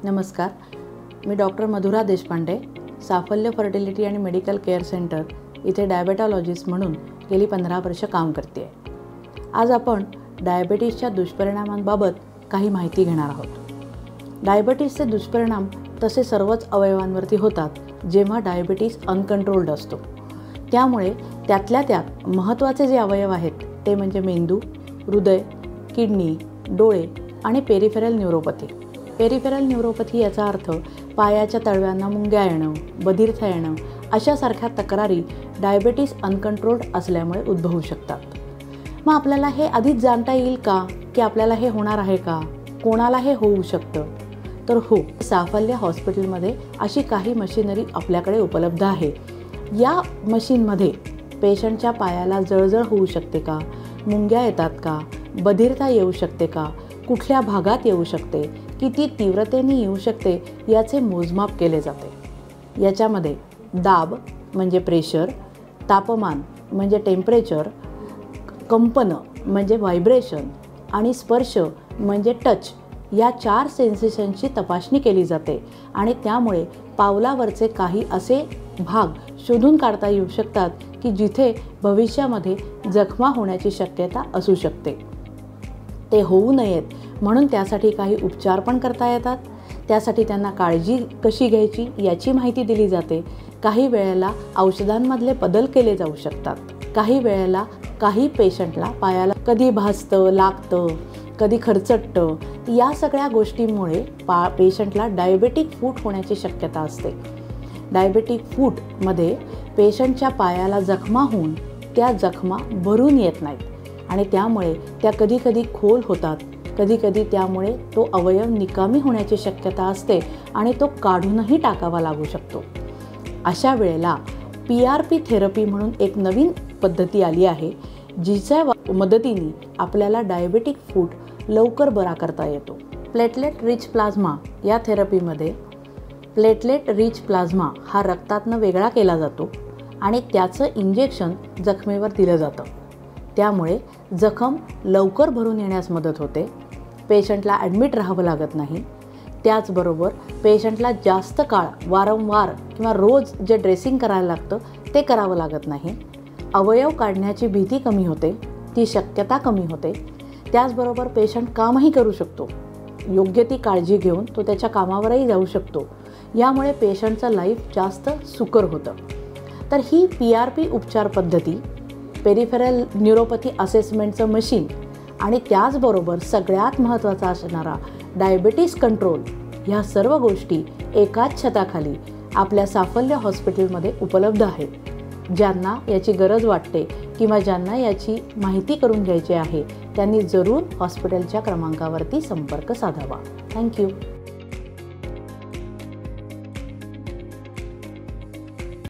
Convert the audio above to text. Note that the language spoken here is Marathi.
नमस्कार, मी डॉक्टर मधुरा देशपांडे, साफल्य फर्टिलिटी आणि मेडिकल केअर सेंटर इथे डायबेटॉलॉजिस्ट म्हणून गेली 15 वर्ष काम करते आहे. आज आपण डायबिटीसच्या दुष्परिणामांबाबत काही माहिती घेणार आहोत. डायबिटीसचे दुष्परिणाम तसे सर्वच अवयवांवरती होतात जेव्हा डायबिटीस अनकंट्रोल्ड असतो. त्यामुळे त्यातल्या त्यात महत्त्वाचे जे अवयव आहेत ते म्हणजे मेंदू, हृदय, किडनी, डोळे आणि पेरिफेरल न्यूरोपॅथी. पेरिफेरल न्यूरोपॅथी याचा अर्थ पायाच्या तळव्यांना मुंग्या येणं, बधिरता येणं अशासारख्या तक्रारी डायबिटीस अनकंट्रोल्ड असल्यामुळे उद्भवू शकतात. मग आपल्याला हे आधीच जाणता येईल का की आपल्याला हे होणार आहे का, कोणाला हे होऊ शकतं? तर हो, साफल्य हॉस्पिटलमध्ये अशी काही मशिनरी आपल्याकडे उपलब्ध आहे. या मशीनमध्ये पेशंटच्या पायाला जळजळ होऊ शकते का, मुंग्या येतात का, बधिरता येऊ शकते का, कुठल्या भागात येऊ शकते, किती तीव्रतेने येऊ शकते याचे मोजमाप केले जाते. याच्यामध्ये दाब म्हणजे प्रेशर, तापमान म्हणजे टेम्परेचर, कंपन म्हणजे व्हायब्रेशन आणि स्पर्श म्हणजे टच या 4 सेन्सेशनची तपासणी केली जाते आणि त्यामुळे पावलावरचे काही असे भाग शोधून काढता येऊ शकतात की जिथे भविष्यामध्ये जखमा होण्याची शक्यता असू शकते. ते होऊ नयेत म्हणून त्यासाठी काही उपचार पण करता येतात. त्यासाठी त्यांना काळजी कशी घ्यायची याची माहिती दिली जाते. काही वेळेला औषधांमधले बदल केले जाऊ शकतात. काही वेळेला काही पेशंटला पायाला कधी भाजतं, लागतं, कधी खरचटतं. या सगळ्या गोष्टींमुळे पेशंटला डायबेटिक फूट होण्याची शक्यता असते. डायबेटिक फूटमध्ये पेशंटच्या पायाला जखमा होऊन त्या जखमा भरून येत नाहीत आणि त्यामुळे त्या कधीकधी खोल होतात. कधीकधी त्यामुळे तो अवयव निकामी होण्याची शक्यता असते आणि तो काढूनही टाकावा लागू शकतो. अशा वेळेला PRP थेरपी म्हणून एक नवीन पद्धती आली आहे, जिच्या मदतीने आपल्याला डायबेटिक फूट लवकर बरा करता येतो. प्लेटलेट रिच प्लाझ्मा या थेरपीमध्ये प्लेटलेट रिच प्लाझ्मा हा रक्तातनं वेगळा केला जातो आणि त्याचं इंजेक्शन जखमेवर दिलं जातं. त्यामुळे जखम लवकर भरून येण्यास मदत होते. पेशंटला ॲडमिट राहावं लागत नाही. त्याचबरोबर पेशंटला जास्त काळ वारंवार किंवा रोज जे ड्रेसिंग करायला लागतं ते करावं लागत नाही. अवयव काढण्याची भीती कमी होते, ती शक्यता कमी होते. त्याचबरोबर पेशंट कामही करू शकतो. योग्य ती काळजी घेऊन तो त्याच्या कामावरही जाऊ शकतो. यामुळे पेशंटचं लाईफ जास्त सुकर होतं. तर ही PRP उपचार पद्धती, पेरिफेरल न्यूरोपॅथी असेसमेंटचं मशीन आणि त्याचबरोबर सगळ्यात महत्त्वाचा असणारा डायबिटीस कंट्रोल, ह्या सर्व गोष्टी एकाच छताखाली आपल्या साफल्य हॉस्पिटलमध्ये उपलब्ध आहेत. ज्यांना याची गरज वाटते किंवा ज्यांना याची माहिती करून घ्यायची आहे त्यांनी जरूर हॉस्पिटलच्या क्रमांकावरती संपर्क साधावा. थँक्यू.